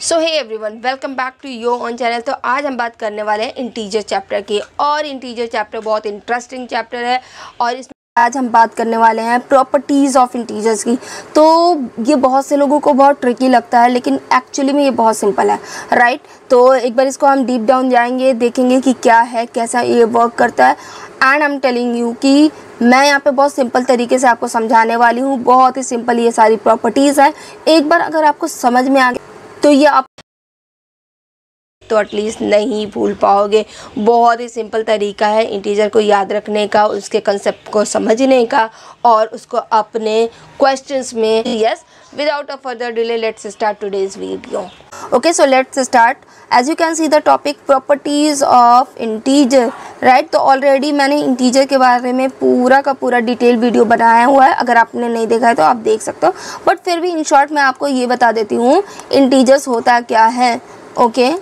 So hey everyone, welcome back to your own channel. तो आज हम बात करने वाले हैं इंटीजर चैप्टर की, और इंटीजर चैप्टर बहुत इंटरेस्टिंग चैप्टर है और इसमें आज हम बात करने वाले हैं प्रॉपर्टीज़ ऑफ इंटीजर्स की। तो ये बहुत से लोगों को बहुत ट्रिकी लगता है, लेकिन एक्चुअली में ये बहुत सिंपल है, राइट। तो एक बार इसको हम डीप डाउन जाएंगे, देखेंगे कि क्या है, कैसा ये वर्क करता है। And I am telling you कि मैं यहाँ पे बहुत सिंपल तरीके से आपको समझाने वाली हूँ। बहुत ही सिंपल ये सारी प्रॉपर्टीज़ हैं। एक बार अगर आपको समझ में आ गया तो ये आप तो एटलीस्ट नहीं भूल पाओगे। बहुत ही सिंपल तरीका है इंटीजर को याद रखने का, उसके कंसेप्ट को समझने का और उसको अपने क्वेश्चंस में। Yes, without a further delay let's start today's video. Okay, so let's start. As you can see the topic properties of integer, right. तो ऑलरेडी मैंने इंटीजर के बारे में पूरा का पूरा डिटेल वीडियो बनाया हुआ है। अगर आपने नहीं देखा है तो आप देख सकते हो, बट फिर भी इन शॉर्ट मैं आपको ये बता देती हूँ इंटीजर्स होता क्या है। ओके,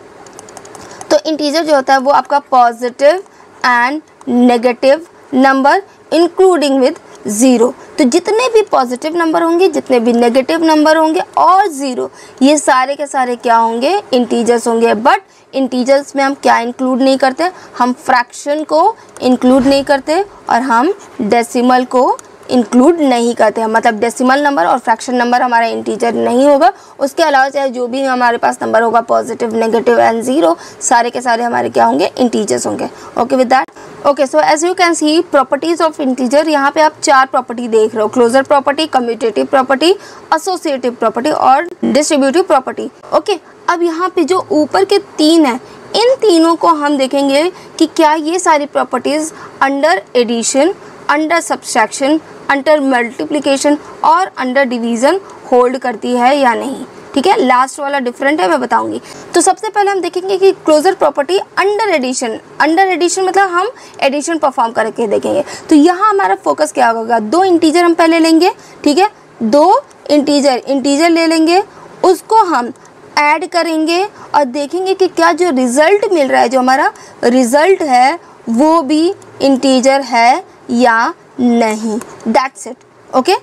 तो इंटीजर जो होता है वो आपका positive and negative number including with zero. तो जितने भी पॉजिटिव नंबर होंगे, जितने भी नेगेटिव नंबर होंगे और ज़ीरो, ये सारे के सारे क्या होंगे, इंटीजर्स होंगे। बट इंटीजर्स में हम क्या इंक्लूड नहीं करते, हम फ्रैक्शन को इंक्लूड नहीं करते और हम डेसिमल को इंक्लूड नहीं करते हैं। मतलब डेसिमल नंबर और फ्रैक्शन नंबर हमारा इंटीजर नहीं होगा। उसके अलावा चाहे जो भी हमारे पास नंबर होगा, पॉजिटिव, नेगेटिव एंड ज़ीरो, सारे के सारे हमारे क्या होंगे, इंटीजर्स होंगे। Okay with that. Okay, so as you can see properties of integer, यहाँ पे आप चार प्रॉपर्टी देख रहे हो, closure property, commutative property, associative property और डिस्ट्रीब्यूटिव प्रॉपर्टी। ओके, अब यहाँ पे जो ऊपर के तीन है, इन तीनों को हम देखेंगे कि क्या ये सारी properties under addition, under subtraction, under multiplication और अंडर डिवीज़न होल्ड करती है या नहीं। ठीक है, लास्ट वाला डिफरेंट है, मैं बताऊंगी। तो सबसे पहले हम देखेंगे कि closure property under addition. Under addition मतलब हम एडिशन परफॉर्म करके देखेंगे। तो यहाँ हमारा फोकस क्या होगा, दो इंटीजर हम पहले लेंगे। ठीक है, दो इंटीजर ले लेंगे, उसको हम ऐड करेंगे और देखेंगे कि क्या जो रिजल्ट मिल रहा है, जो हमारा रिजल्ट है वो भी इंटीजर है या नहीं। That's it. ओके,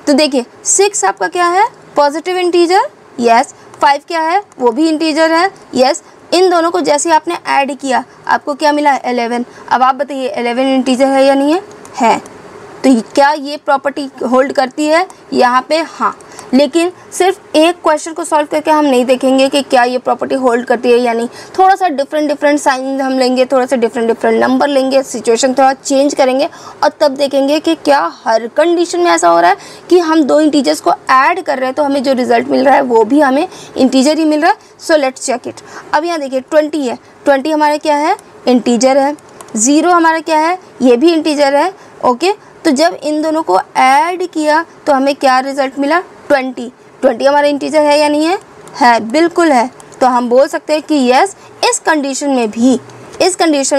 तो देखिए 6 आपका क्या है, पॉजिटिव इंटीजर। यस, 5 क्या है, वो भी इंटीजर है। यस, इन दोनों को जैसे आपने ऐड किया आपको क्या मिला, 11। अब आप बताइए 11 इंटीजर है या नहीं है, है। तो क्या ये प्रॉपर्टी होल्ड करती है यहाँ पे, हाँ। लेकिन सिर्फ एक क्वेश्चन को सॉल्व करके हम नहीं देखेंगे कि क्या ये प्रॉपर्टी होल्ड करती है या नहीं। थोड़ा सा डिफरेंट साइन हम लेंगे, थोड़ा सा डिफरेंट नंबर लेंगे, सिचुएशन थोड़ा चेंज करेंगे और तब देखेंगे कि क्या हर कंडीशन में ऐसा हो रहा है कि हम दो इंटीजर्स को ऐड कर रहे हैं तो हमें जो रिजल्ट मिल रहा है वो भी हमें इंटीजर ही मिल रहा है। So let's check it. अब यहाँ देखिए 20 है, 20 हमारा क्या है, इंटीजर है। 0 हमारा क्या है, ये भी इंटीजर है। ओके, तो जब इन दोनों को ऐड किया तो हमें क्या रिजल्ट मिला, 20 हमारा इंटीजर है या नहीं है, है, बिल्कुल है। तो हम बोल सकते हैं कि यस, इस कंडीशन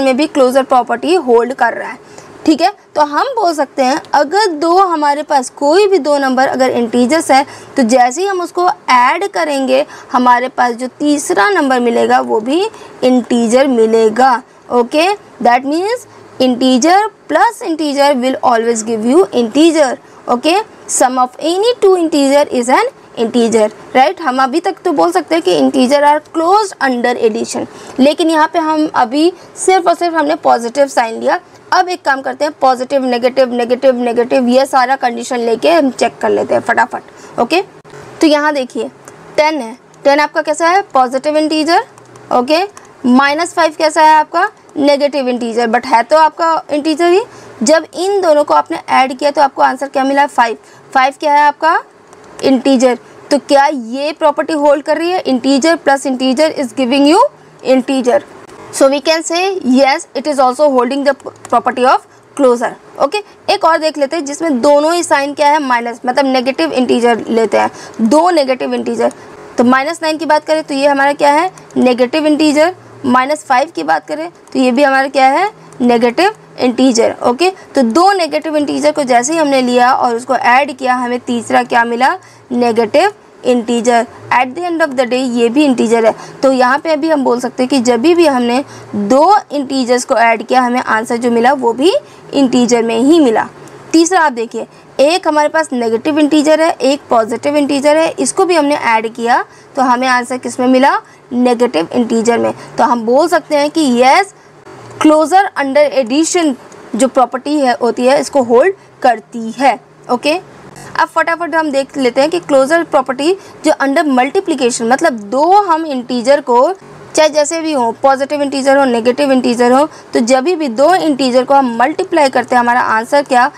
में भी क्लोजर प्रॉपर्टी होल्ड कर रहा है। ठीक है, तो हम बोल सकते हैं अगर दो हमारे पास कोई भी दो नंबर अगर इंटीजर्स है तो जैसे ही हम उसको ऐड करेंगे हमारे पास जो तीसरा नंबर मिलेगा वो भी इंटीजर मिलेगा। Okay, that means integer plus integer will always give you integer. Okay, sum of any two integer is an integer, right. हम अभी तक तो बोल सकते हैं कि integer are close under addition, लेकिन यहाँ पे हम अभी सिर्फ और सिर्फ हमने पॉजिटिव साइन लिया। अब एक काम करते हैं, पॉजिटिव नेगेटिव नेगेटिव नेगेटिव ये सारा कंडीशन लेके हम चेक कर लेते हैं फटाफट। ओके, तो यहाँ देखिए 10 है, 10 आपका कैसा है, पॉजिटिव इंटीजर। ओके, -5 कैसा है आपका, नेगेटिव इंटीजर, बट है तो आपका इंटीजर ही। जब इन दोनों को आपने ऐड किया तो आपको आंसर क्या मिला, 5 क्या है आपका, इंटीजर। तो क्या ये प्रॉपर्टी होल्ड कर रही है, integer plus integer is giving you integer. So we can say yes, it is also holding the property of closure. Okay, एक और देख लेते हैं जिसमें दोनों ही साइन क्या है, माइनस, मतलब नेगेटिव इंटीजर लेते हैं, दो नेगेटिव इंटीजर। तो -9 की बात करें तो ये हमारा क्या है, नेगेटिव इंटीजर। -5 की बात करें तो ये भी हमारा क्या है, नेगेटिव इंटीजर। ओके, तो दो नेगेटिव इंटीजर को जैसे ही हमने लिया और उसको ऐड किया हमें तीसरा क्या मिला, negative integer. At the end of the day ये भी इंटीजर है। तो यहाँ पे अभी हम बोल सकते हैं कि जब भी हमने दो इंटीजर्स को ऐड किया हमें आंसर जो मिला वो भी इंटीजर में ही मिला। तीसरा आप देखिए, एक हमारे पास नेगेटिव इंटीजर है, एक पॉजिटिव इंटीजर है, इसको भी हमने ऐड किया तो हमें आंसर किस में मिला, नेगेटिव इंटीजर में। तो हम बोल सकते हैं कि यस, क्लोजर अंडर एडिशन जो प्रॉपर्टी है होती है इसको होल्ड करती है। ओके, अब फटाफट हम देख लेते हैं कि क्लोजर प्रॉपर्टी जो अंडर मल्टीप्लिकेशन, मतलब दो हम इंटीजर को चाहे जैसे भी हो, पॉजिटिव इंटीजर हो, नेगेटिव इंटीजर हो, तो जब भी दो इंटीजर को हम मल्टीप्लाई करते हैं हमारा आंसर क्या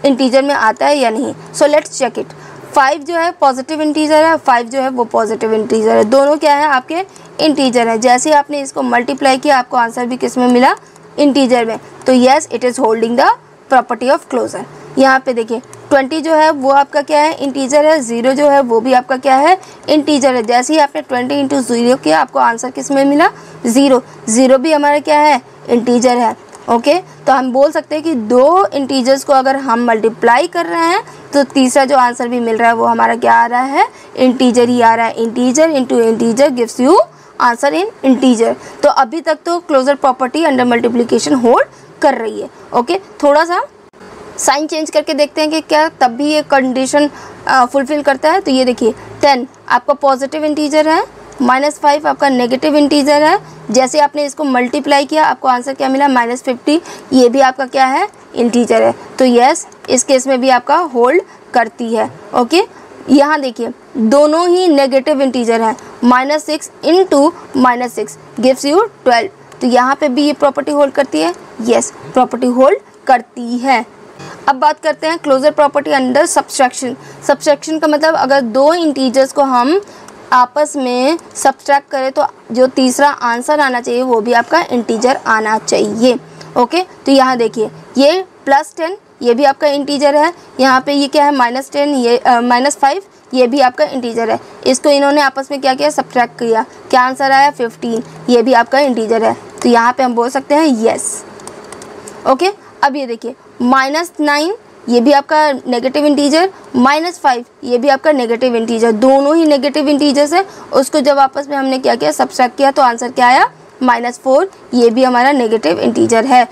इंटीजर में आता है या नहीं। सो लेट्स चेक इट। 5 जो है पॉजिटिव इंटीजर है, 5 जो है वो पॉजिटिव इंटीजर है, दोनों क्या है आपके इंटीजर है। जैसे ही आपने इसको मल्टीप्लाई किया आपको आंसर भी किस में मिला, इंटीजर में। तो yes, it is holding the property of closure. यहाँ पे देखिए 20 जो है वो आपका क्या है, इंटीजर है। 0 जो है वो भी आपका क्या है, इंटीजर है। जैसे ही आपने 20 इंटू 0 किया आपको आंसर किस में मिला, 0। 0 भी हमारा क्या है, इंटीजर है। ओके, तो हम बोल सकते हैं कि दो इंटीजर्स को अगर हम मल्टीप्लाई कर रहे हैं तो तीसरा जो आंसर भी मिल रहा है वो हमारा क्या आ रहा है, इंटीजर ही आ रहा है। Integer into integer gives you answer in integer. तो अभी तक तो closure property under multiplication hold कर रही है। ओके, थोड़ा सा साइन चेंज करके देखते हैं कि क्या तब भी ये कंडीशन फुलफिल करता है। तो ये देखिए 10 आपका पॉजिटिव इंटीजर है, -5 आपका नेगेटिव इंटीजर है। जैसे आपने इसको मल्टीप्लाई किया आपको आंसर क्या मिला, -50। ये भी आपका क्या है, इंटीजर है। तो यस, इस केस में भी आपका होल्ड करती है। ओके, यहाँ देखिए दोनों ही नेगेटिव इंटीजर है। -6 इंटू -6 गिव्स यू 12। तो यहाँ पे भी ये प्रॉपर्टी होल्ड करती है, यस प्रॉपर्टी होल्ड करती है। अब बात करते हैं closure property under subtraction. Subtraction का मतलब अगर दो इंटीजर्स को हम आपस में सब्सट्रैक्ट करें तो जो तीसरा आंसर आना चाहिए वो भी आपका इंटीजर आना चाहिए। ओके, तो यहाँ देखिए ये +10 ये भी आपका इंटीजर है। यहाँ पे ये क्या है, -10 ये -5 ये भी आपका इंटीजर है। इसको इन्होंने आपस में क्या किया, सब्सट्रैक्ट किया। क्या आंसर आया, 15। ये भी आपका इंटीजर है। तो यहाँ पे हम बोल सकते हैं यस। ओके, अब ये देखिए -9 ये भी आपका नेगेटिव इंटीजर, -5 ये भी आपका नेगेटिव इंटीजर, दोनों ही नेगेटिव इंटीजर्स है। उसको जब आपस में हमने क्या किया, सब्सट्रैक्ट किया तो आंसर क्या आया, -4। ये भी हमारा नेगेटिव इंटीजर है।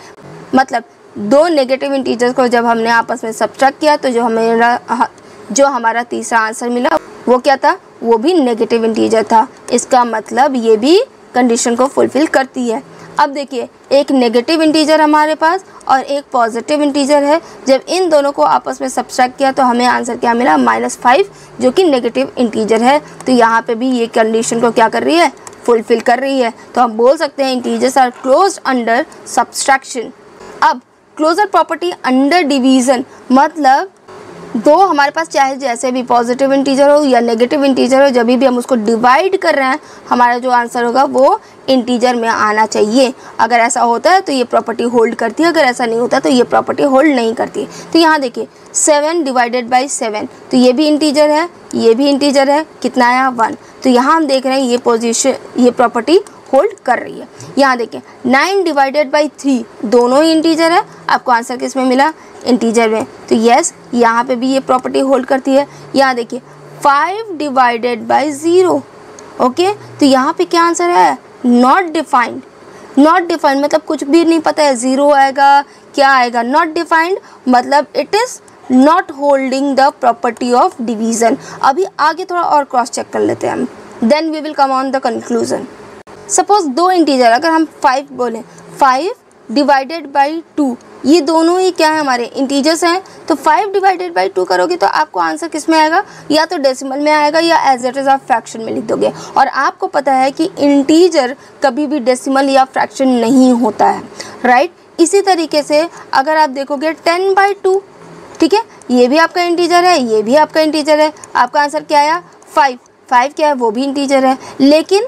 मतलब दो नेगेटिव इंटीजर्स को जब हमने आपस में सब्सट्रैक्ट किया तो जो हमारा तीसरा आंसर मिला वो क्या था, वो भी नेगेटिव इंटीजर था। इसका मतलब ये भी कंडीशन को फुलफिल करती है। अब देखिए एक नेगेटिव इंटीजर हमारे पास और एक पॉजिटिव इंटीजर है। जब इन दोनों को आपस में सब्सट्रैक्ट किया तो हमें आंसर क्या मिला, -5 जो कि नेगेटिव इंटीजर है। तो यहाँ पे भी ये कंडीशन को क्या कर रही है, फुलफिल कर रही है। तो हम बोल सकते हैं integers are closed under subtraction. अब क्लोजर प्रॉपर्टी अंडर डिवीज़न, मतलब दो हमारे पास चाहे जैसे भी पॉजिटिव इंटीजर हो या नेगेटिव इंटीजर हो, जब भी हम उसको डिवाइड कर रहे हैं हमारा जो आंसर होगा वो इंटीजर में आना चाहिए। अगर ऐसा होता है तो ये प्रॉपर्टी होल्ड करती है, अगर ऐसा नहीं होता तो ये प्रॉपर्टी होल्ड नहीं करती। तो यहाँ देखिए 7 डिवाइडेड बाई 7, तो ये भी इंटीजर है, ये भी इंटीजर है। कितना आया, 1। तो यहाँ हम देख रहे हैं ये प्रॉपर्टी होल्ड कर रही है। यहाँ देखिए 9 डिवाइडेड बाई 3 दोनों ही इंटीजर है। आपको आंसर किस में मिला, इंटीजर में। तो यस, यहाँ पे भी ये प्रॉपर्टी होल्ड करती है। यहाँ देखिए 5 डिवाइडेड बाई 0। ओके, तो यहाँ पे क्या आंसर है, नॉट डिफाइंड। नॉट डिफाइंड मतलब कुछ भी नहीं पता है, 0 आएगा क्या आएगा। नॉट डिफाइंड मतलब it is not holding the property of division. अभी आगे थोड़ा और क्रॉस चेक कर लेते हैं हम, then we will come on the conclusion. Suppose दो इंटीजर अगर हम 5 बोलें, 5 डिवाइडेड बाई 2, ये दोनों ही क्या है, हमारे इंटीजर्स हैं। तो 5 डिवाइडेड बाई 2 करोगे तो आपको आंसर किस में आएगा, या तो डेसिमल में आएगा या एज इट इज़ आप फ्रैक्शन में लिख दोगे। और आपको पता है कि इंटीजर कभी भी डेसिमल या फ्रैक्शन नहीं होता है, राइट। इसी तरीके से अगर आप देखोगे 10/2, ठीक है, ये भी आपका इंटीजर है, ये भी आपका इंटीजर है। आपका आंसर क्या आया, 5 क्या है, वो भी इंटीजर है। लेकिन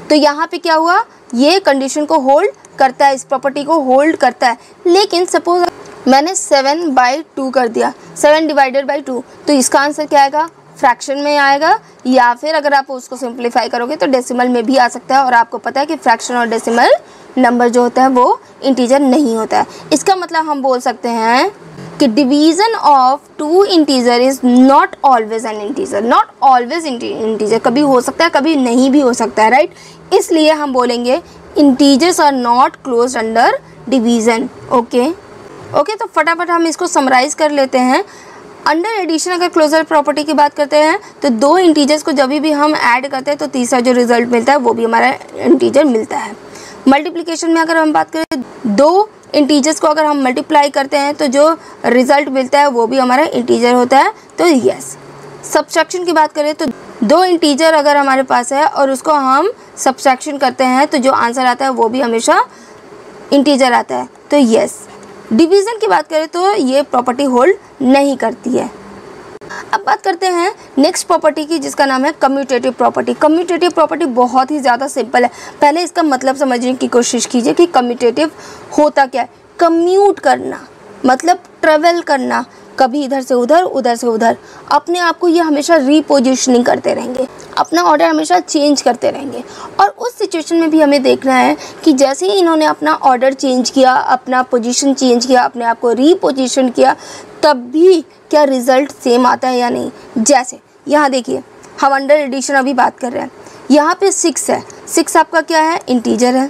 तो यहाँ पे क्या हुआ, ये कंडीशन को होल्ड करता है, इस प्रॉपर्टी को होल्ड करता है। लेकिन सपोज मैंने 7/2 कर दिया, 7 डिवाइडेड बाई 2, तो इसका आंसर क्या आएगा, फ्रैक्शन में आएगा, या फिर अगर आप उसको सिंप्लीफाई करोगे तो डेसिमल में भी आ सकता है। और आपको पता है कि फ्रैक्शन और डेसिमल नंबर जो होता है वो इंटीजर नहीं होता है। इसका मतलब हम बोल सकते हैं कि division of 2 integer is not always an integer. Not always integer, कभी हो सकता है कभी नहीं भी हो सकता है, राइट। इसलिए हम बोलेंगे integers are not closed under division. Okay, okay, तो फटाफट हम इसको समराइज़ कर लेते हैं। अंडर एडिशन अगर क्लोजर प्रॉपर्टी की बात करते हैं तो दो इंटीजर्स को जब भी हम ऐड करते हैं तो तीसरा जो रिजल्ट मिलता है वो भी हमारा इंटीजर मिलता है। मल्टीप्लिकेशन में अगर हम बात करें, दो इंटीजर्स को अगर हम मल्टीप्लाई करते हैं तो जो रिजल्ट मिलता है वो भी हमारा इंटीजर होता है, तो यस। सब्ट्रैक्शन की बात करें तो दो इंटीजर अगर हमारे पास है और उसको हम सब्ट्रैक्शन करते हैं तो जो आंसर आता है वो भी हमेशा इंटीजर आता है, तो यस। डिवीज़न की बात करें तो ये प्रॉपर्टी होल्ड नहीं करती है। अब बात करते हैं नेक्स्ट प्रॉपर्टी की, जिसका नाम है कम्यूटेटिव प्रॉपर्टी। कम्यूटेटिव प्रॉपर्टी बहुत ही ज़्यादा सिंपल है। पहले इसका मतलब समझने की कोशिश कीजिए कि कम्यूटेटिव होता क्या है। कम्यूट करना मतलब ट्रेवल करना, कभी इधर से उधर, उधर से उधर। अपने आप को ये हमेशा रीपोजिशनिंग करते रहेंगे, अपना ऑर्डर हमेशा चेंज करते रहेंगे। और उस सिचुएशन में भी हमें देखना है कि जैसे ही इन्होंने अपना ऑर्डर चेंज किया, अपना पोजीशन चेंज किया, अपने आप को रीपोजिशन किया, तब भी क्या रिज़ल्ट सेम आता है या नहीं। जैसे यहाँ देखिए, हम अंडर एडिशन अभी बात कर रहे हैं। यहाँ पे 6 है, 6 आपका क्या है, इंटीजर है।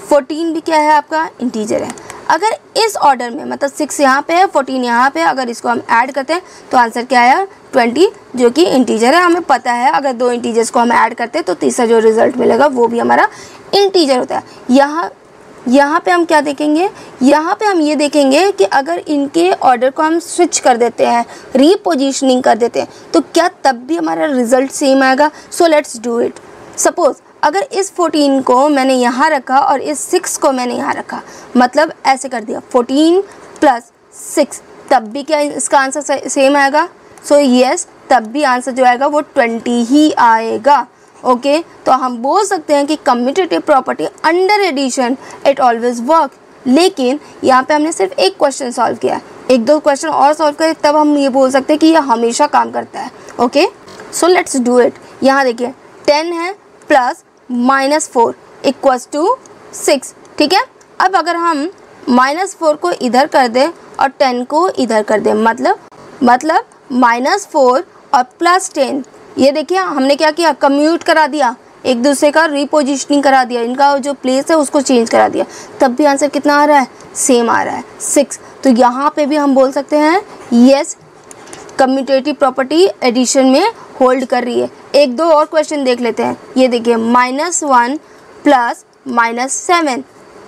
14 भी क्या है, आपका इंटीजर है। अगर इस ऑर्डर में मतलब 6 यहाँ पे है, 14 यहाँ पे है, अगर इसको हम ऐड करते हैं तो आंसर क्या आया, 20, जो कि इंटीजर है। हमें पता है अगर दो इंटीजर्स को हम ऐड करते हैं तो तीसरा जो रिजल्ट मिलेगा वो भी हमारा इंटीजर होता है। यहाँ पे हम क्या देखेंगे, यहाँ पे हम ये देखेंगे कि अगर इनके ऑर्डर को हम स्विच कर देते हैं, रीपोजिशनिंग कर देते हैं, तो क्या तब भी हमारा रिजल्ट सेम आएगा। So let's do it. Suppose अगर इस 14 को मैंने यहाँ रखा और इस 6 को मैंने यहाँ रखा, मतलब ऐसे कर दिया 14 + 6, तब भी क्या इसका आंसर सेम आएगा। सो यस, तब भी आंसर जो आएगा वो 20 ही आएगा। ओके, तो हम बोल सकते हैं कि commutative property under addition it always work. लेकिन यहाँ पे हमने सिर्फ एक क्वेश्चन सॉल्व किया, एक दो क्वेश्चन और सॉल्व करें तब हम ये बोल सकते हैं कि यह हमेशा काम करता है। Okay, so let's do it. यहाँ देखिए 10 है प्लस -4 = 6, ठीक है। अब अगर हम -4 को इधर कर दें और 10 को इधर कर दें, मतलब -4 और +10, ये देखिए हमने क्या किया, कम्यूट करा दिया, एक दूसरे का रीपोजिशनिंग करा दिया, इनका जो प्लेस है उसको चेंज करा दिया, तब भी आंसर कितना आ रहा है, सेम आ रहा है, 6। तो यहाँ पे भी हम बोल सकते हैं यस, कम्यूटेटिव प्रॉपर्टी एडिशन में होल्ड कर रही है। एक दो और क्वेश्चन देख लेते हैं। ये देखिए -1 + -7,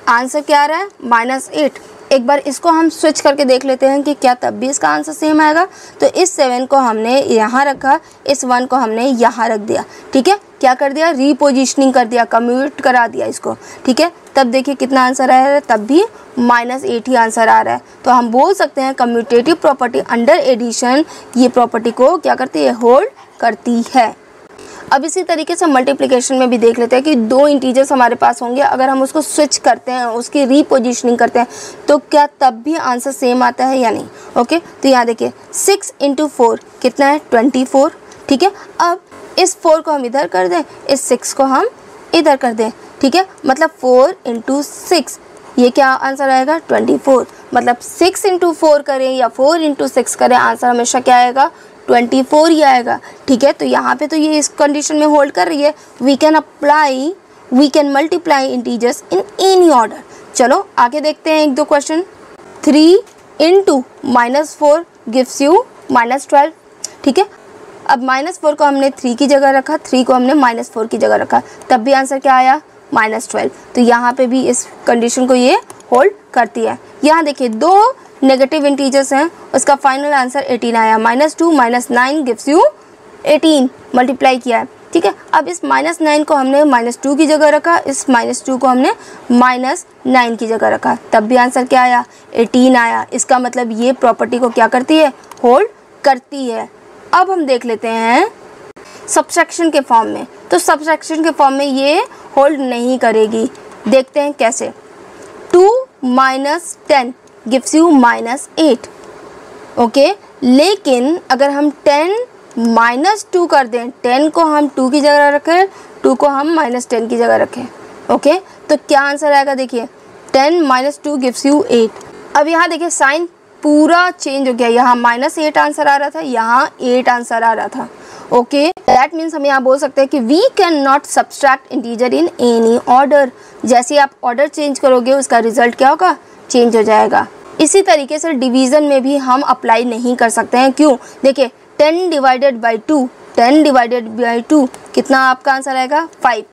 आंसर क्या आ रहा है, -8। एक बार इसको हम स्विच करके देख लेते हैं कि क्या तब भी इसका आंसर सेम आएगा। तो इस 7 को हमने यहाँ रखा, इस 1 को हमने यहाँ रख दिया, ठीक है। क्या कर दिया, रीपोजिशनिंग कर दिया, कम्यूट करा दिया इसको, ठीक है। तब देखिए कितना आंसर आया है, तब भी -8 ही आंसर आ रहा है। तो हम बोल सकते हैं कम्यूटेटिव प्रॉपर्टी अंडर एडिशन ये प्रॉपर्टी को क्या करती है, होल्ड करती है। अब इसी तरीके से मल्टीप्लिकेशन में भी देख लेते हैं कि दो इंटीजर्स हमारे पास होंगे, अगर हम उसको स्विच करते हैं, उसकी रीपोजिशनिंग करते हैं, तो क्या तब भी आंसर सेम आता है या नहीं। ओके, तो यहाँ देखिए 6 × 4 कितना है, 24, ठीक है। अब इस 4 को हम इधर कर दें, इस 6 को हम इधर कर दें, ठीक है। मतलब 4 × 6, ये क्या आंसर आएगा, 24। मतलब 6 × 4 करें या 4 × 6 करें, आंसर हमेशा क्या आएगा, 24 ही आएगा, ठीक है। तो यहाँ पे तो ये इस कंडीशन में होल्ड कर रही है। We can multiply integers in any order. चलो आगे देखते हैं एक दो क्वेश्चन। 3 × -4 गिव्स यू -12, ठीक है। अब -4 को हमने 3 की जगह रखा, 3 को हमने -4 की जगह रखा, तब भी आंसर क्या आया, -12। तो यहाँ पे भी इस कंडीशन को ये होल्ड करती है। यहाँ देखिए दो नेगेटिव इंटीजर्स हैं, उसका फाइनल आंसर 18 आया। -2 - 9 गिव्स यू 18, मल्टीप्लाई किया है, ठीक है। अब इस -9 को हमने -2 की जगह रखा, इस -2 को हमने -9 की जगह रखा, तब भी आंसर क्या आया, 18 आया। इसका मतलब ये प्रॉपर्टी को क्या करती है, होल्ड करती है। अब हम देख लेते हैं सब्ट्रैक्शन के फॉर्म में। तो सब्ट्रैक्शन के फॉर्म में ये होल्ड नहीं करेगी, देखते हैं कैसे। 2 - 10 गिव्स यू -8, ओके। लेकिन अगर हम 10 - 2 कर दें, 10 को हम 2 की जगह रखें, 2 को हम -10 की जगह रखें, ओके, तो क्या आंसर आएगा, देखिए 10 - 2 गिव्स यू 8। अब यहाँ देखिए साइन पूरा चेंज हो गया, यहाँ -8 आंसर आ रहा था, यहाँ 8 आंसर आ रहा था, ओके। दैट मीन्स हम यहाँ बोल सकते हैं कि we can not subtract integer in any order. जैसे आप ऑर्डर चेंज करोगे उसका रिजल्ट क्या होगा, चेंज हो जाएगा। इसी तरीके से डिवीज़न में भी हम अप्लाई नहीं कर सकते हैं। क्यों? देखिए 10 डिवाइडेड बाई 2, 10 डिवाइडेड बाई 2 कितना आपका आंसर आएगा 5।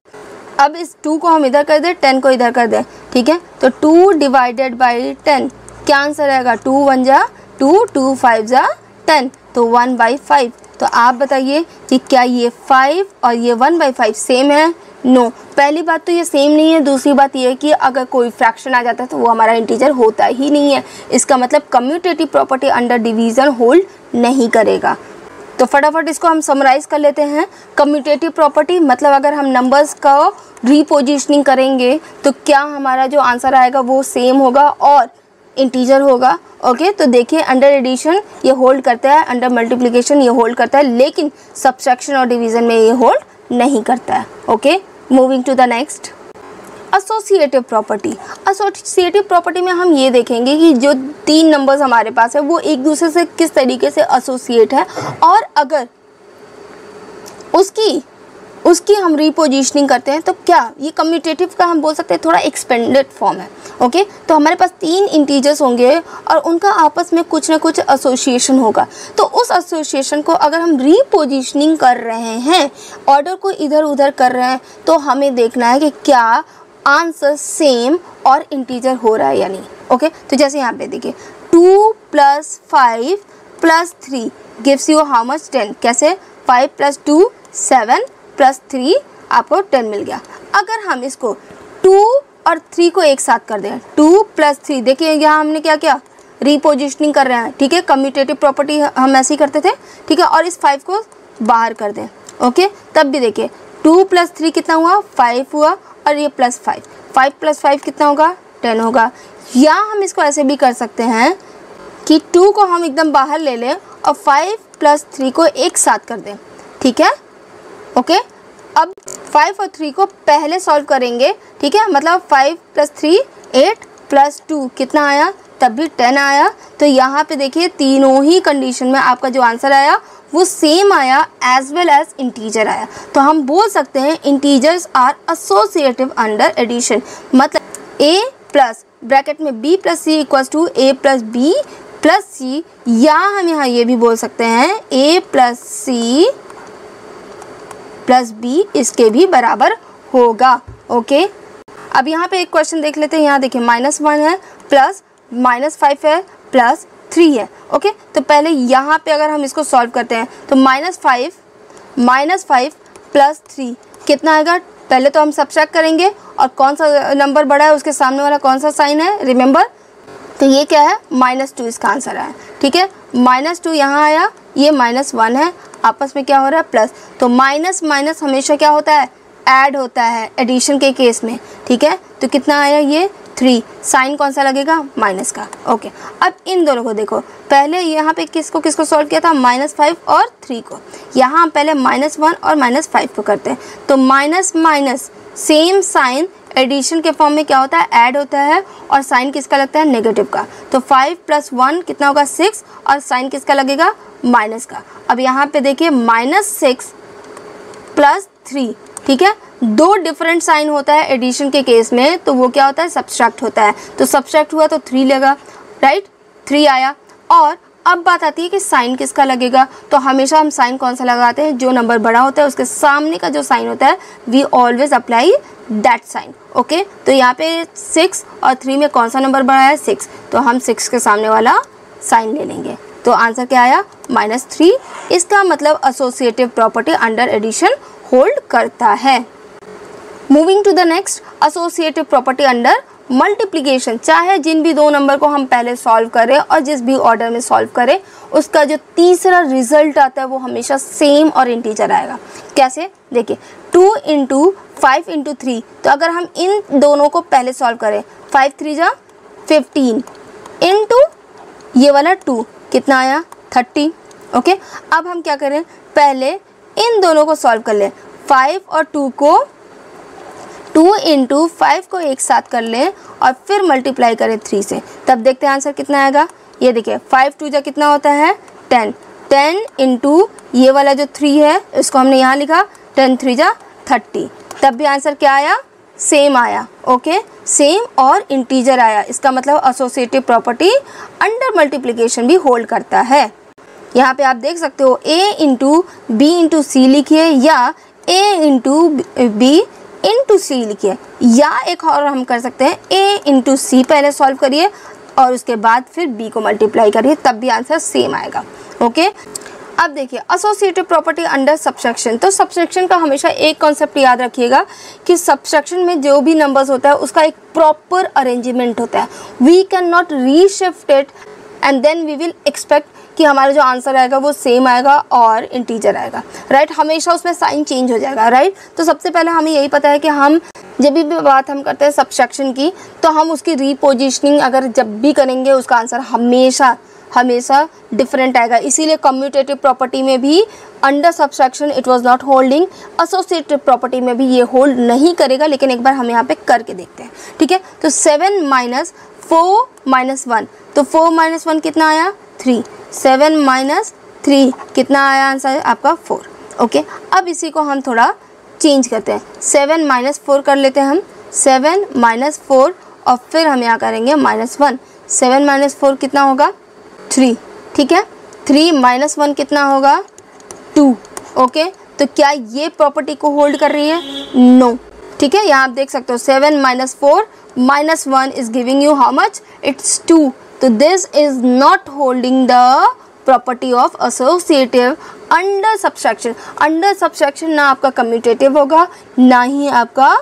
अब इस 2 को हम इधर कर दें, 10 को इधर कर दें, ठीक है। तो 2 डिवाइडेड बाई 10 क्या आंसर आएगा? 2 1 जा 2, 2 5 जा 10, तो 1/5। तो आप बताइए कि क्या ये 5 और ये 1/5 सेम है? नो, पहली बात तो ये सेम नहीं है। दूसरी बात ये है कि अगर कोई फ्रैक्शन आ जाता है तो वो हमारा इंटीजर होता ही नहीं है। इसका मतलब commutative property under division hold नहीं करेगा। तो फटाफट इसको हम समराइज़ कर लेते हैं। कम्यूटेटिव प्रॉपर्टी मतलब अगर हम नंबर्स का रीपोजिशनिंग करेंगे तो क्या हमारा जो आंसर आएगा वो सेम होगा और इंटीजर होगा। ओके, तो देखिए अंडर एडिशन ये होल्ड करता है, अंडर मल्टीप्लिकेशन ये होल्ड करता है, लेकिन सब्सट्रैक्शन और डिवीज़न में ये होल्ड नहीं करता है। Okay, moving to the next, associative property. Associative property में हम ये देखेंगे कि जो 3 नंबर्स हमारे पास है वो एक दूसरे से किस तरीके से एसोसिएट है, और अगर उसकी हम रीपोजिशनिंग करते हैं तो क्या ये कम्यूटेटिव का हम बोल सकते हैं थोड़ा एक्सपेंडेड फॉर्म है। ओके, तो हमारे पास 3 इंटीजर्स होंगे और उनका आपस में कुछ ना कुछ एसोसिएशन होगा। तो उस एसोसिएशन को अगर हम रीपोजिशनिंग कर रहे हैं, ऑर्डर को इधर उधर कर रहे हैं, तो हमें देखना है कि क्या आंसर सेम और इंटीजर हो रहा है या नहीं। ओके, तो जैसे यहाँ पे देखिए 2 + 5 + 3 गिव्स यू हाउ मच? 10। कैसे? 5 + 2 7 + 3 आपको 10 मिल गया। अगर हम इसको 2 और 3 को एक साथ कर दें, 2 + 3, देखिए यहाँ हमने क्या किया? रीपोजिशनिंग कर रहे हैं, ठीक है। कम्यूटेटिव प्रॉपर्टी हम ऐसे ही करते थे, ठीक है। और इस 5 को बाहर कर दें, ओके, तब भी देखिए 2 + 3 कितना हुआ? 5 हुआ, और ये +5, 5 + 5 कितना होगा? 10 होगा। या हम इसको ऐसे भी कर सकते हैं कि 2 को हम एकदम बाहर ले लें और 5 + 3 को एक साथ कर दें, ठीक है। ओके, अब 5 और 3 को पहले सॉल्व करेंगे, ठीक है। मतलब 5 + 3 8 + 2 कितना आया? तब भी 10 आया। तो यहाँ पे देखिए तीनों ही कंडीशन में आपका जो आंसर आया वो सेम आया, एज वेल एज इंटीजर आया। तो हम बोल सकते हैं integers are associative under addition. मतलब a प्लस ब्रैकेट में b + c = a + b + c, या हम यहाँ ये भी बोल सकते हैं a + c + b इसके भी बराबर होगा। ओके, अब यहाँ पे एक क्वेश्चन देख लेते हैं। यहाँ देखिए -1 है, प्लस -5 है, प्लस 3 है। ओके, तो पहले यहाँ पे अगर हम इसको सॉल्व करते हैं तो -5 + 3 कितना आएगा? पहले तो हम सब्ट्रैक्ट करेंगे और कौन सा नंबर बड़ा है उसके सामने वाला कौन सा साइन है, रिमेंबर। तो ये क्या है? -2 इसका आंसर है, ठीक है। -2 यहाँ आया, ये -1 है, आपस में क्या हो रहा है? प्लस। तो माइनस माइनस हमेशा क्या होता है? ऐड होता है एडिशन के केस में, ठीक है। तो कितना आया? ये 3, साइन कौन सा लगेगा? माइनस का। ओके, अब इन दोनों को देखो, पहले यहाँ पे किसको सॉल्व किया था? -5 और 3 को। यहाँ पहले -1 और -5 को करते हैं, तो minus minus same sign addition के फॉर्म में क्या होता है? ऐड होता है, और साइन किसका लगता है? नेगेटिव का। तो 5 + 1 कितना होगा? 6, और साइन किसका लगेगा? माइनस का। अब यहाँ पे देखिए -6 + 3, ठीक है। 2 डिफरेंट साइन होता है एडिशन के केस में, तो वो क्या होता है? सब्सट्रैक्ट होता है। तो सब्सट्रैक्ट हुआ तो 3 लेगा, राइट, 3 आया। और अब बात आती है कि साइन किसका लगेगा। तो हमेशा हम साइन कौन सा लगाते हैं? जो नंबर बड़ा होता है उसके सामने का जो साइन होता है, we always apply that sign. Okay, तो यहाँ पे 6 और 3 में कौन सा नंबर बड़ा है? 6, तो हम 6 के सामने वाला साइन ले लेंगे। तो आंसर क्या आया? -3। इसका मतलब associative property under addition hold करता है। Moving to the next, associative property under multiplication. चाहे जिन भी 2 नंबर को हम पहले सॉल्व करें और जिस भी ऑर्डर में सॉल्व करें, उसका जो तीसरा रिजल्ट आता है वो हमेशा सेम और इंटीजर आएगा। कैसे? देखिए 2 × 5 × 3, तो अगर हम इन दोनों को पहले सॉल्व करें, 5 3 जा 15 इंटू ये वाला 2 कितना आया? 30। ओके, अब हम क्या करें? पहले इन दोनों को सॉल्व कर लें, 5 और 2 को 2 × 5 को एक साथ कर लें और फिर मल्टीप्लाई करें 3 से, तब देखते हैं आंसर कितना आएगा। ये देखिए 5 2 जा कितना होता है? 10 × ये वाला जो 3 है इसको हमने यहाँ लिखा, 10 3 जा 30, तब भी आंसर क्या आया? सेम आया, ओके, सेम और इंटीजर आया, इसका मतलब एसोसिएटिव प्रॉपर्टी अंडर मल्टीप्लिकेशन भी होल्ड करता है। यहाँ पे आप देख सकते हो a इंटू बी इंटू सी लिखिए या a इंटू बी इंटू सी लिखिए, या एक और हम कर सकते हैं a इंटू सी पहले सॉल्व करिए और उसके बाद फिर b को मल्टीप्लाई करिए, तब भी आंसर सेम आएगा, ओके। अब देखिए एसोसिएटिव प्रॉपर्टी अंडर सबट्रैक्शन। तो सबट्रैक्शन का हमेशा एक कॉन्सेप्ट याद रखिएगा कि सबट्रैक्शन में जो भी नंबर्स होता है उसका एक प्रॉपर अरेंजमेंट होता है। We can not reshift it and then we will expect कि हमारा जो आंसर आएगा वो सेम आएगा और इंटीजर आएगा, राइट। हमेशा उसमें साइन चेंज हो जाएगा, राइट। तो सबसे पहले हमें यही पता है कि हम जब भी बात हम करते हैं सबट्रैक्शन की, तो हम उसकी रीपोजिशनिंग अगर जब भी करेंगे उसका आंसर हमेशा डिफरेंट आएगा। इसीलिए कम्यूटेटिव प्रॉपर्टी में भी under subtraction it was not holding, associative property में भी ये होल्ड नहीं करेगा। लेकिन एक बार हम यहाँ पे करके देखते हैं, ठीक है। तो 7 माइनस 4 माइनस 1, तो 4 माइनस 1 कितना आया 3, 7 माइनस 3 कितना आया आंसर आपका 4, ओके। अब इसी को हम थोड़ा चेंज करते हैं, 7 माइनस 4 कर लेते हैं हम, 7 माइनस 4 और फिर हम यहाँ करेंगे -1, 7 माइनस 4 कितना होगा 3, ठीक है। 3 माइनस 1 कितना होगा 2, ओके। तो क्या ये प्रॉपर्टी को होल्ड कर रही है? नो, ठीक है। यहाँ आप देख सकते हो 7 minus 4 minus 1 is giving you how much, it's 2। तो this is not holding the property of associative under subtraction. Under subtraction ना आपका कम्यूटेटिव होगा ना ही आपका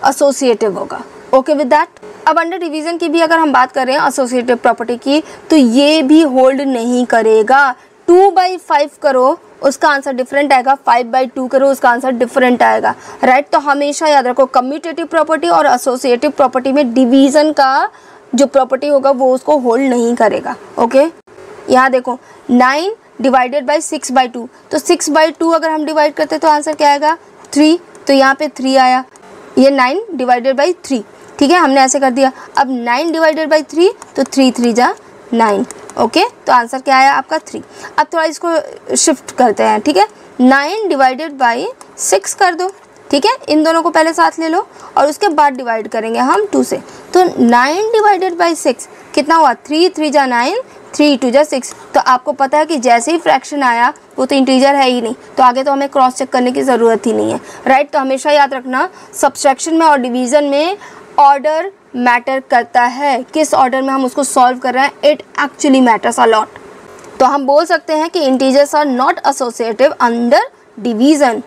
एसोसिएटिव होगा, ओके विद दैट। अब अंडर डिवीजन की भी अगर हम बात कर रहे हैं एसोसिएटिव प्रॉपर्टी की, तो ये भी होल्ड नहीं करेगा। 2/5 करो उसका आंसर डिफरेंट आएगा, 5/2 करो उसका आंसर डिफरेंट आएगा, राइट। तो हमेशा याद रखो कम्यूटेटिव प्रॉपर्टी और एसोसिएटिव प्रॉपर्टी में डिवीजन का जो प्रॉपर्टी होगा वो उसको होल्ड नहीं करेगा, ओके। यहाँ देखो 9 डिवाइडेड बाई 6/2, तो 6/2 अगर हम डिवाइड करते तो आंसर क्या आएगा 3, तो यहाँ पे 3 आया। ये 9 डिवाइडेड बाई 3, ठीक है, हमने ऐसे कर दिया। अब 9 डिवाइडेड बाई 3, तो 3 3 जा 9, ओके। तो आंसर क्या आया आपका 3। अब थोड़ा इसको शिफ्ट करते हैं, ठीक है। 9 डिवाइडेड बाई 6 कर दो, ठीक है। इन दोनों को पहले साथ ले लो और उसके बाद डिवाइड करेंगे हम 2 से। तो 9 डिवाइडेड बाई 6 कितना हुआ 3 3 जा 9, 3 2 जा 6। तो आपको पता है कि जैसे ही फ्रैक्शन आया वो तो इंटीजर है ही नहीं, तो आगे तो हमें क्रॉस चेक करने की ज़रूरत ही नहीं है, राइट। तो हमेशा याद रखना सब्सट्रैक्शन में और डिवीज़न में ऑर्डर मैटर करता है, किस ऑर्डर में हम उसको सॉल्व कर रहे हैं, it actually matters a lot. तो हम बोल सकते हैं कि integers are not associative under division.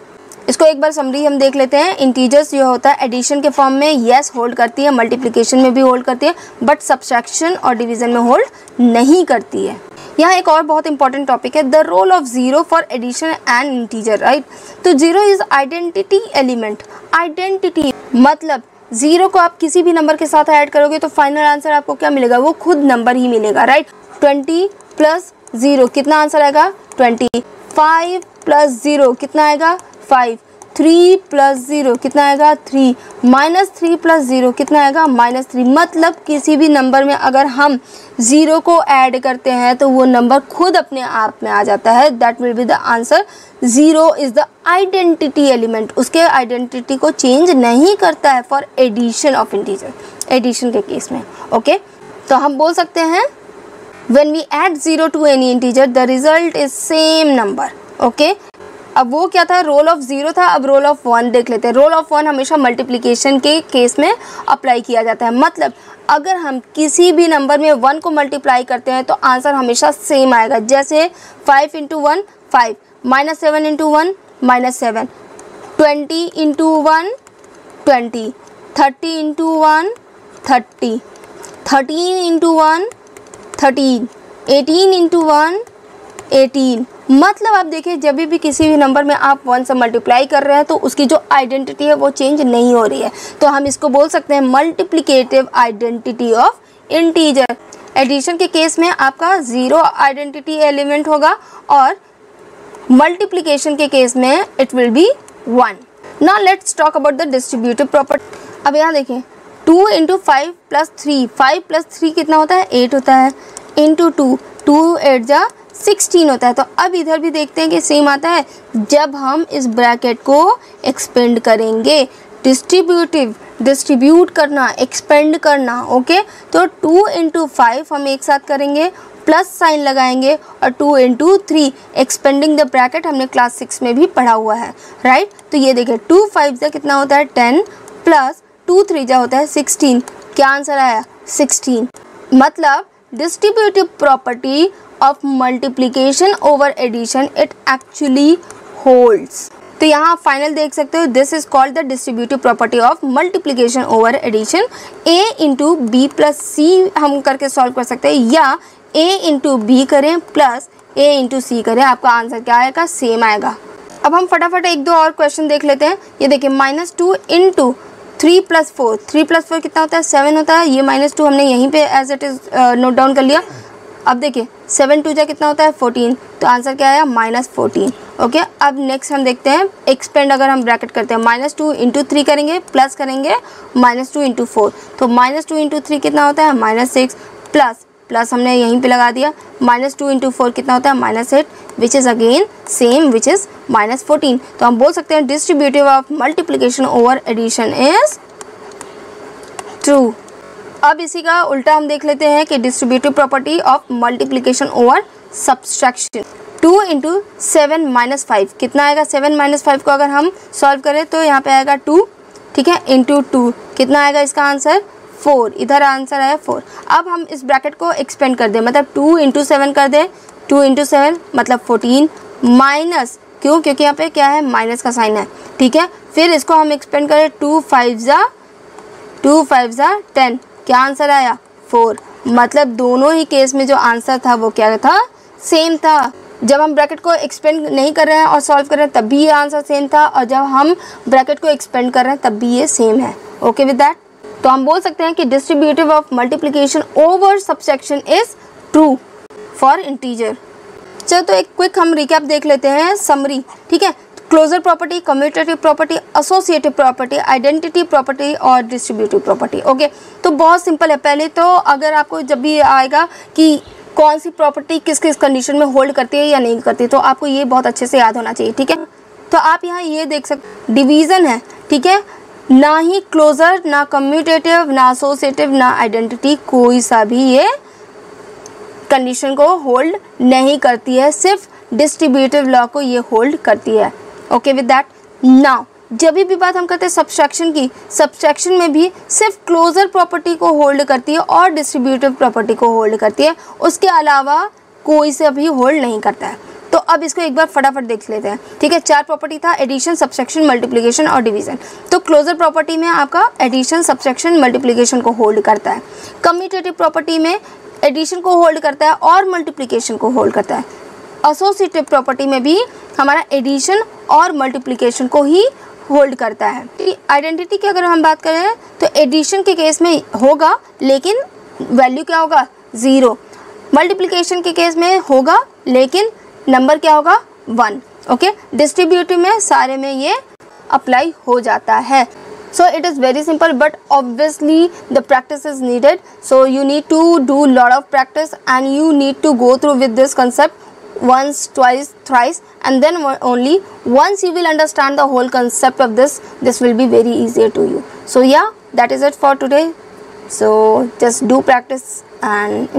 इसको एक बार समरी हम देख लेते हैं। इंटीजर्स जो होता है एडिशन के फॉर्म में येस होल्ड करती है, मल्टीप्लिकेशन में भी होल्ड करती है, बट सब्सट्रैक्शन और डिवीज़न में होल्ड नहीं करती है। यहाँ एक और बहुत इंपॉर्टेंट टॉपिक है, the role of zero for addition and integer, right. तो zero is identity element. Identity मतलब जीरो को आप किसी भी नंबर के साथ ऐड करोगे तो फाइनल आंसर आपको क्या मिलेगा, वो खुद नंबर ही मिलेगा, राइट। 20 प्लस 0 कितना आंसर आएगा 20, 5 प्लस 0 कितना आएगा 5, 3 प्लस 0 कितना आएगा 3, -3 प्लस 0 कितना आएगा -3। मतलब किसी भी नंबर में अगर हम 0 को ऐड करते हैं तो वो नंबर खुद अपने आप में आ जाता है, that will be the answer. 0 is the identity element, उसके आइडेंटिटी को चेंज नहीं करता है for addition of integer, addition के केस में, ओके। तो हम बोल सकते हैं when we add 0 to any integer the result is same number, okay. अब वो क्या था, रोल ऑफ 0 था, अब रोल ऑफ 1 देख लेते हैं। रोल ऑफ 1 हमेशा मल्टीप्लिकेशन के केस में अप्लाई किया जाता है। मतलब अगर हम किसी भी नंबर में 1 को मल्टीप्लाई करते हैं तो आंसर हमेशा सेम आएगा। जैसे 5 into 1 5, -7 into 1 -7, 20 into 1 20, 30 into 1 30, 13 into 1 13, 18 into 1 18। मतलब आप देखिए जब भी किसी भी नंबर में आप 1 से मल्टीप्लाई कर रहे हैं तो उसकी जो आइडेंटिटी है वो चेंज नहीं हो रही है। तो हम इसको बोल सकते हैं multiplicative identity of integer. Addition के केस में आपका 0 आइडेंटिटी एलिमेंट होगा और मल्टीप्लिकेशन के केस में it will be 1। Now let's talk about the distributive property. अब यहाँ देखिए 2 इंटू 5 प्लस 3, 5 प्लस 3 कितना होता है 8 होता है, इंटू 2, 2 8 जा 16 होता है। तो अब इधर भी देखते हैं कि सेम आता है। जब हम इस ब्रैकेट को एक्सपेंड करेंगे डिस्ट्रीब्यूट करना, एक्सपेंड करना। ओके, तो 2 इंटू 5 हम एक साथ करेंगे, प्लस साइन लगाएंगे, और 2 इंटू 3 एक्सपेंडिंग द ब्रैकेट हमने क्लास 6 में भी पढ़ा हुआ है, राइट। तो ये देखिए 2 5 जा कितना होता है 10, प्लस 2 3 जा होता है 16। क्या आंसर आया 16। मतलब distributive property of multiplication over addition it actually holds. तो यहाँ फाइनल देख सकते हो, this is called the distributive property of multiplication over addition. A into b plus c हम करके सॉल्व कर सकते हैं, या ए इंटू बी करें प्लस ए इंटू सी करें, आपका आंसर क्या आएगा, सेम आएगा। अब हम फटाफट एक दो और क्वेश्चन देख लेते हैं। ये देखिए -2 इंटू 3 + 4, 3 + 4 कितना होता है 7 होता है। ये -2 हमने यहीं पे as it is note down कर लिया। अब देखिए 7 2 जा कितना होता है 14, तो आंसर क्या आया -14। ओके, अब नेक्स्ट हम देखते हैं एक्सपेंड, अगर हम ब्रैकेट करते हैं -2 इंटू 3 करेंगे, प्लस करेंगे -2 इंटू 4, तो -2 इंटू 3 कितना होता है -6, प्लस हमने यहीं पे लगा दिया, -2 इंटू 4 कितना होता है -8, which is again same, which is -14। तो हम बोल सकते हैं distributive of multiplication over addition is true. अब इसी का उल्टा हम देख लेते हैं कि distributive property of multiplication over subtraction. 2 into 7 - 5 कितना आएगा, 7 - 5 को अगर हम सॉल्व करें तो यहाँ पे आएगा 2, ठीक है, इंटू 2 कितना आएगा इसका आंसर 4, इधर आंसर आया 4। अब हम इस ब्रैकेट को एक्सपेंड कर दें, मतलब 2 इंटू 7 कर दें, 2 इंटू 7 मतलब 14, माइनस क्यों, क्योंकि यहाँ पे क्या है माइनस का साइन है, ठीक है। फिर इसको हम एक्सपेंड करें, 2 5 जा 10, क्या आंसर आया 4। मतलब दोनों ही केस में जो आंसर था वो क्या था, सेम था। जब हम ब्रैकेट को एक्सपेंड नहीं कर रहे हैं और सॉल्व कर रहे हैं तब भी ये आंसर सेम था, और जब हम ब्रैकेट को एक्सपेंड कर रहे हैं तब भी ये सेम है। ओके विद दैट, तो हम बोल सकते हैं कि distributive of multiplication over subtraction is true for integer. चलो तो एक क्विक हम रिकैप देख लेते हैं, समरी, ठीक है। Closure property, commutative property, associative property, identity property और डिस्ट्रीब्यूटिव प्रॉपर्टी। ओके, तो बहुत सिंपल है। पहले तो अगर आपको जब भी आएगा कि कौन सी प्रॉपर्टी किस किस कंडीशन में होल्ड करती है या नहीं करती, तो आपको ये बहुत अच्छे से याद होना चाहिए, ठीक है। तो आप यहाँ ये देख सकते, डिवीज़न है, ठीक है, ना ही क्लोजर, ना कम्यूटेटिव, ना एसोसिएटिव, ना आइडेंटिटी, कोई सा भी ये कंडीशन को होल्ड नहीं करती है, सिर्फ डिस्ट्रीब्यूटिव लॉ को ये होल्ड करती है। ओके विद दैट, नाउ जब भी बात हम करते हैं सब्सट्रैक्शन की, सब्सट्रैक्शन में भी सिर्फ क्लोजर प्रॉपर्टी को होल्ड करती है और डिस्ट्रीब्यूटिव प्रॉपर्टी को होल्ड करती है, उसके अलावा कोई से भी होल्ड नहीं करता है। तो अब इसको एक बार फटाफट देख लेते हैं, ठीक है। 4 प्रॉपर्टी था, एडिशन, सब्सट्रैक्शन, मल्टीप्लिकेशन और डिवीजन। तो क्लोजर प्रॉपर्टी में आपका एडिशन, सब्सट्रैक्शन, मल्टीप्लिकेशन को होल्ड करता है। कम्यूटेटिव प्रॉपर्टी में एडिशन को होल्ड करता है और मल्टीप्लिकेशन को होल्ड करता है। एसोसिएटिव प्रॉपर्टी में भी हमारा एडिशन और मल्टीप्लिकेशन को ही होल्ड करता है। आइडेंटिटी की अगर हम बात करें तो एडिशन के केस में होगा, लेकिन वैल्यू क्या होगा 0। मल्टीप्लिकेशन के केस में होगा, लेकिन नंबर क्या होगा 1। ओके, डिस्ट्रीब्यूटिव में सारे में ये अप्लाई हो जाता है। So it is very simple, but obviously the practice is needed. So you need to do lot of practice and you need to go through with this concept once, twice, thrice, and then only once you will understand the whole concept of this will be very easier to you. So yeah, that is it for today. So just do practice and